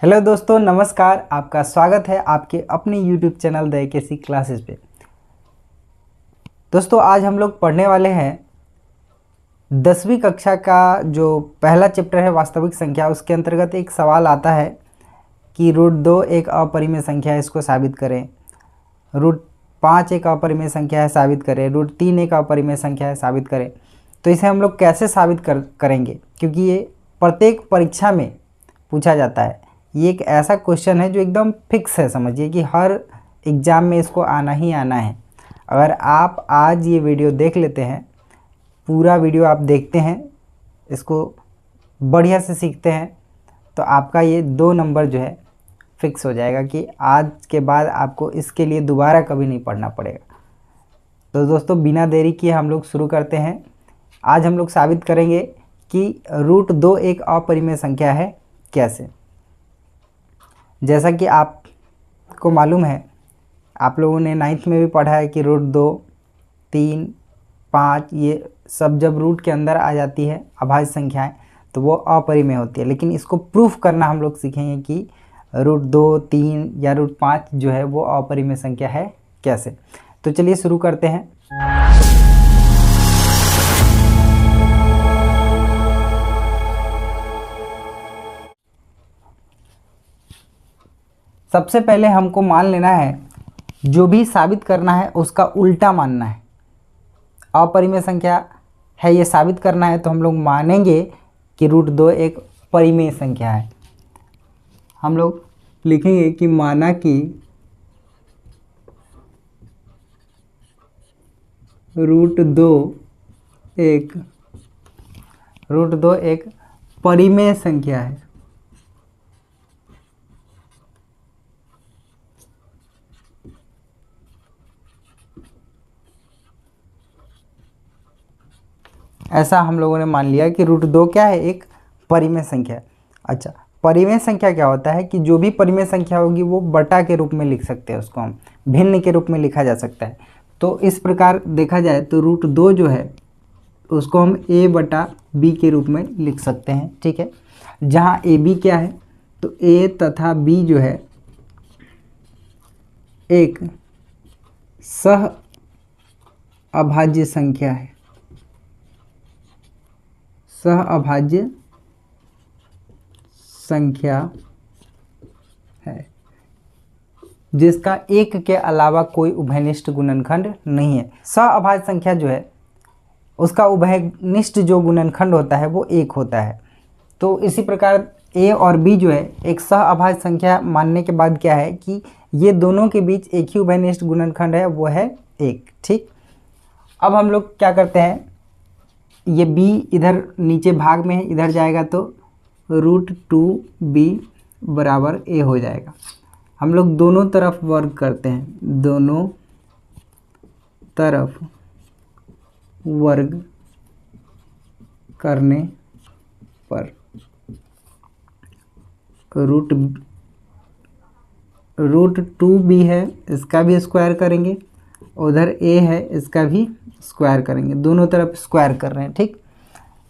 Hello दोस्तों, नमस्कार। आपका स्वागत है आपके अपने YouTube channel the AKC classes पे। दोस्तों, आज हम लोग पढ़ने वाले हैं 10वीं कक्षा का जो पहला चैप्टर है वास्तविक संख्या। उसके अंतर्गत एक सवाल आता है कि √2 एक अपरिमेय संख्या है, इसको साबित करें। √5 एक अपरिमेय संख्या है, साबित करें। √3 एक अपरिमेय संख्या है, साबित करें। तो इसे हम लोग कैसे साबित करेंगे, क्योंकि ये प्रत्येक परीक्षा में पूछा जाता है। ये एक ऐसा क्वेश्चन है जो एकदम फिक्स है, समझिए कि हर एग्ज़ाम में इसको आना ही आना है। अगर आप आज ये वीडियो देख लेते हैं, पूरा वीडियो आप देखते हैं, इसको बढ़िया से सीखते हैं, तो आपका ये 2 नंबर जो है फिक्स हो जाएगा कि आज के बाद आपको इसके लिए दोबारा कभी नहीं पढ़ना पड़ेगा। तो दोस्तों, बिना देरी किए हम लोग शुरू करते हैं। आज हम लोग साबित करेंगे कि √2 एक अपरिमेय संख्या है। कैसे? जैसा कि आपको मालूम है, आप लोगों ने 9th में भी पढ़ा है कि √2, 3, 5 ये सब जब रूट के अंदर आ जाती है अभाज्य संख्याएं, तो वो अपरिमेय होती है। लेकिन इसको प्रूफ करना हम लोग सीखेंगे कि √2, 3 या √5 जो है वो अपरिमेय संख्या है कैसे। तो चलिए शुरू करते हैं। सबसे पहले हमको मान लेना है, जो भी साबित करना है उसका उल्टा मानना है। अपरिमेय संख्या है ये साबित करना है, तो हम लोग मानेंगे कि √2 एक परिमेय संख्या है। हम लोग लिखेंगे कि माना कि √2 एक परिमेय संख्या है। ऐसा हम लोगों ने मान लिया कि √2 क्या है, एक परिमेय संख्या है। अच्छा, परिमेय संख्या क्या होता है कि जो भी परिमेय संख्या होगी वो बटा के रूप में लिख सकते हैं, उसको हम भिन्न के रूप में लिखा जा सकता है। तो इस प्रकार देखा जाए तो √2 जो है उसको हम a/b के रूप में लिख सकते हैं। ठीक है, जहाँ ab क्या है, तो a तथा b जो है एक सह अभाज्य संख्या है। सह अभाज्य संख्या है जिसका एक के अलावा कोई उभयनिष्ठ गुणनखंड नहीं है। सह अभाज्य संख्या जो है उसका उभयनिष्ठ जो गुणनखंड होता है वो 1 होता है। तो इसी प्रकार a और b जो है एक सह अभाज्य संख्या मानने के बाद क्या है कि ये दोनों के बीच एक ही उभयनिष्ठ गुणनखंड है, वो है 1। ठीक, अब हम लोग क्या करते हैं, ये b इधर नीचे भाग में है, इधर जाएगा तो √2b बराबर a हो जाएगा। हम लोग दोनों तरफ वर्ग करते हैं, दोनों तरफ वर्ग करने पर √2b है, इसका भी स्क्वायर करेंगे, उधर a है इसका भी स्क्वायर करेंगे, दोनों तरफ स्क्वायर कर रहे हैं। ठीक,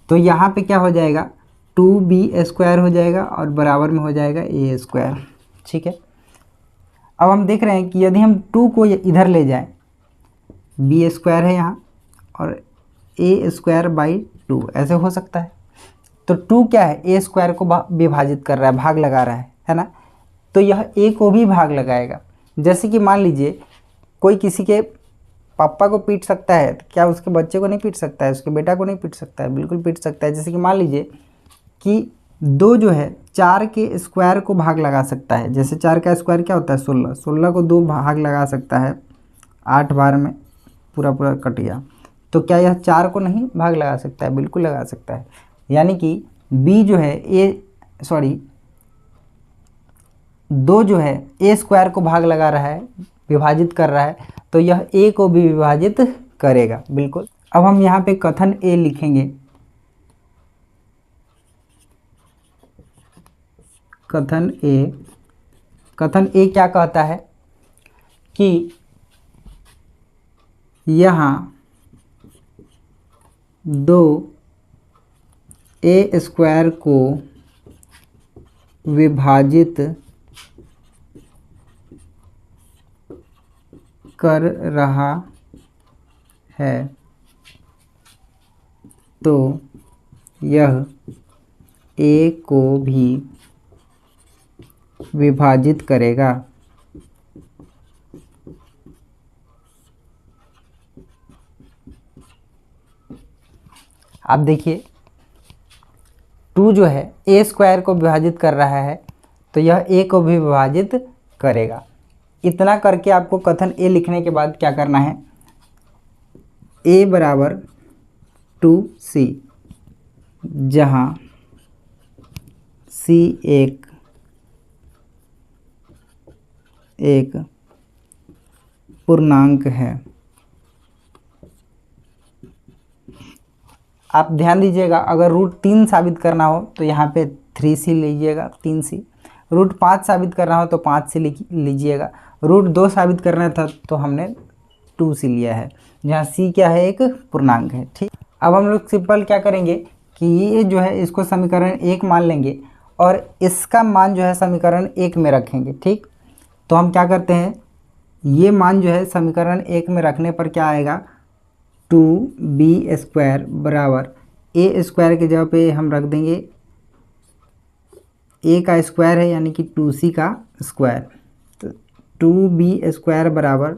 तो यहाँ पे क्या हो जाएगा, 2b² हो जाएगा और बराबर में हो जाएगा a²। ठीक है, अब हम देख रहे हैं कि यदि हम 2 को इधर ले जाएं, b² है यहाँ और a²/2 ऐसे हो सकता है। तो 2 क्या है, a² को विभाजित कर रहा है, भाग लगा रहा है ना। तो यह a को भी भाग लगाएगा। जैसे कि मान लीजिए कोई किसी के पापा को पीट सकता है, तो क्या उसके बच्चे को नहीं पीट सकता है, उसके बेटा को नहीं पीट सकता है? बिल्कुल पीट सकता है। जैसे कि मान लीजिए कि 2 जो है 4 के स्क्वायर को भाग लगा सकता है। जैसे 4 का स्क्वायर क्या होता है, 16। 16 को 2 भाग लगा सकता है, 8 बार में पूरा कट गया। तो क्या यह 4 को नहीं भाग लगा सकता है? बिल्कुल लगा सकता है। यानी कि b जो है 2 जो है a² को भाग लगा रहा है, विभाजित कर रहा है, तो यह a को भी विभाजित करेगा। बिल्कुल। अब हम यहाँ पे कथन a लिखेंगे। कथन a क्या कहता है कि यहाँ 2 a² को विभाजित कर रहा है तो यह a को भी विभाजित करेगा। आप देखिए 2 जो है a स्क्वायर को विभाजित कर रहा है तो यह a को भी विभाजित करेगा। इतना करके आपको कथन a लिखने के बाद क्या करना है, a बराबर 2c, जहाँ c एक पूर्णांक है। आप ध्यान दीजिएगा, अगर रूट 3 साबित करना हो तो यहाँ पे 3c लीजिएगा, 3c। रूट 5 साबित करना हो तो 5c लीजिएगा। रूट 2 साबित करना था तो हमने 2c लिया है, जहाँ c क्या है, एक पूर्णांक है। ठीक, अब हम लोग सिंपल क्या करेंगे कि ये जो है इसको समीकरण 1 मान लेंगे और इसका मान जो है समीकरण 1 में रखेंगे। ठीक, तो हम क्या करते हैं, ये मान जो है समीकरण 1 में रखने पर क्या आएगा, 2b स्क्वायर बराबर a स्क्वायर की जगह पे हम रख देंगे a का स्क्वायर है यानी कि 2c का स्क्वायर, तो 2b स्क्वायर बराबर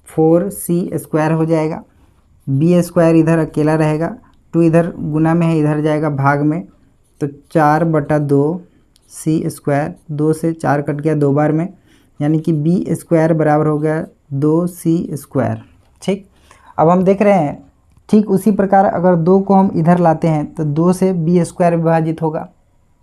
4c स्क्वायर हो जाएगा। b स्क्वायर इधर अकेला रहेगा, 2 इधर गुना में है, इधर जाएगा भाग में, तो 4/2c स्क्वायर, 2 से 4 कट गया 2 बार में, यानी कि b स्क्वायर बराबर हो गया 2c स्क्वायर। ठीक, अब हम देख रहे हैं ठीक उसी प्रकार अगर 2 को हम इधर लाते हैं तो 2 से b स्क्वायर विभाजित होगा।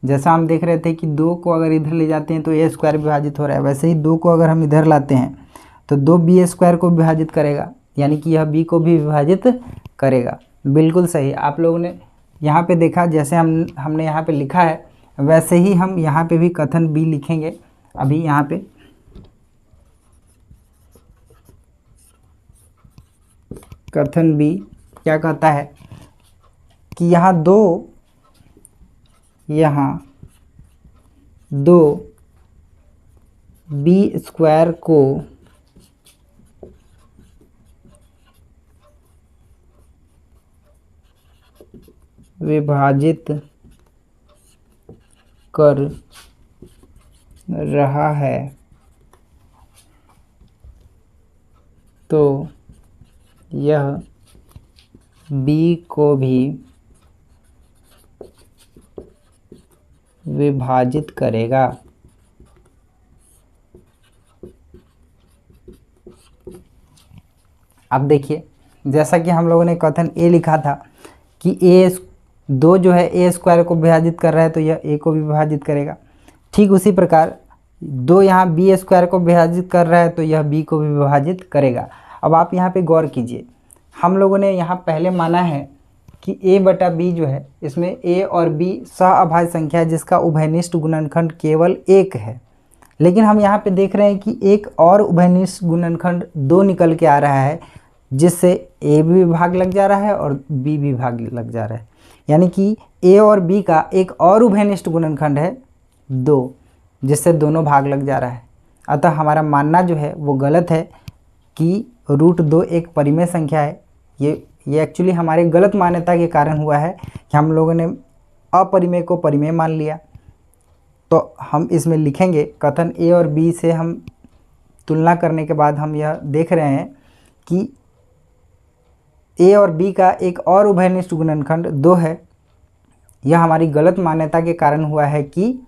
जैसा हम देख रहे थे कि 2 को अगर इधर ले जाते हैं तो a स्क्वायर विभाजित हो रहा है, वैसे ही 2 को अगर हम इधर लाते हैं तो 2b स्क्वायर को विभाजित करेगा, यानी कि यह b को भी विभाजित करेगा। बिल्कुल सही, आप लोगों ने यहाँ पे देखा, जैसे हमने यहाँ पे लिखा है वैसे ही हम यहाँ पे भी कथन b लिखेंगे। अभी यहाँ पे कथन b क्या कहता है कि यहाँ 2 b स्क्वायर को विभाजित कर रहा है तो यह b को भी विभाजित करेगा। अब देखिए, जैसा कि हम लोगों ने कथन a लिखा था कि दो जो है a स्क्वायर को विभाजित कर रहा है तो यह a को भी विभाजित करेगा। ठीक उसी प्रकार 2 यहाँ b स्क्वायर को विभाजित कर रहा है तो यह b को भी विभाजित करेगा। अब आप यहाँ पे गौर कीजिए, हम लोगों ने यहाँ पहले माना है कि a बटा b जो है इसमें a और b सहअभाज्य संख्या है जिसका उभयनिष्ठ गुणनखंड केवल 1 है, लेकिन हम यहाँ पे देख रहे हैं कि एक और उभयनिष्ठ गुणनखंड 2 निकल के आ रहा है, जिससे a भी भाग लग जा रहा है और b भी भाग लग जा रहा है, यानी कि a और b का एक और उभयनिष्ठ गुणनखंड है 2, जिससे दोनों भाग लग जा रहा है। अतः हमारा मानना जो है वो गलत है कि √2 एक परिमेय संख्या है। ये एक्चुअली हमारे गलत मान्यता के कारण हुआ है कि हम लोगों ने अपरिमेय को परिमेय मान लिया। तो हम इसमें लिखेंगे कथन a और b से हम तुलना करने के बाद हम यह देख रहे हैं कि a और b का एक और उभयनिष्ठ गुणनखंड 2 है। यह हमारी गलत मान्यता के कारण हुआ है कि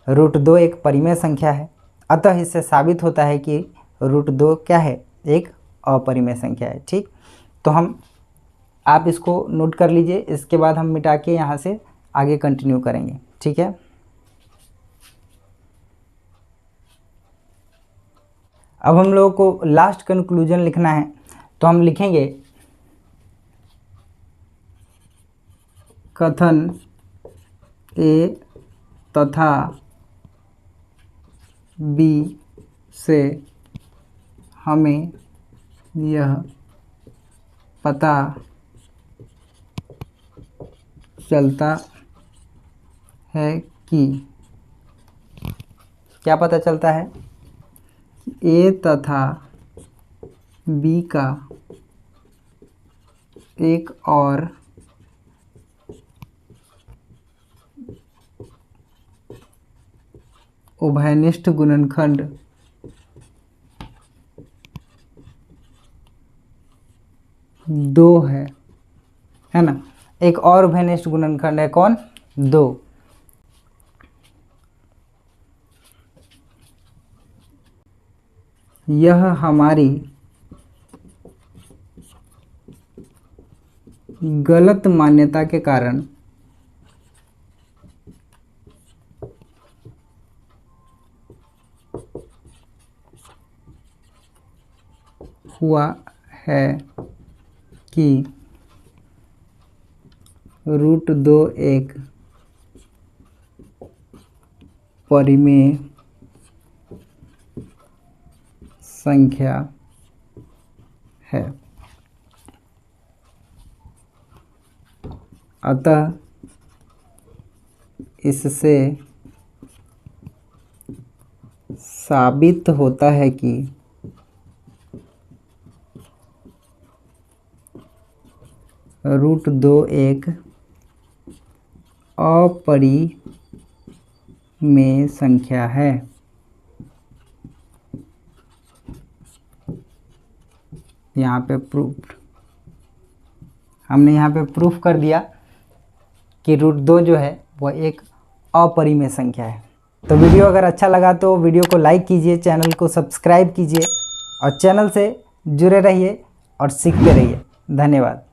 √2 एक परिमेय संख्या है। अतः इससे साबित होता है कि √2 क्या है, एक अपरिमेय संख्या है। ठीक, तो आप इसको नोट कर लीजिए, इसके बाद हम मिटा के यहाँ से आगे कंटिन्यू करेंगे। ठीक है, अब हम लोगों को लास्ट कंक्लूजन लिखना है, तो हम लिखेंगे कथन a तथा b से हमें यह पता चलता है कि क्या पता चलता है? ए तथा बी का एक और उभयनिष्ठ गुणनखंड दो है ना। एक और उभयनिष्ठ गुणनखंड है कौन? 2। यह हमारी गलत मान्यता के कारण हुआ है कि √2 एक परिमेय संख्या है। अतः इससे साबित होता है कि √2 एक अपरिमेय संख्या है। यहाँ पे हमने यहाँ पे प्रूफ कर दिया कि √2 जो है वह एक अपरिमेय संख्या है। तो वीडियो अगर अच्छा लगा तो वीडियो को लाइक कीजिए, चैनल को सब्सक्राइब कीजिए और चैनल से जुड़े रहिए और सीखते रहिए। धन्यवाद।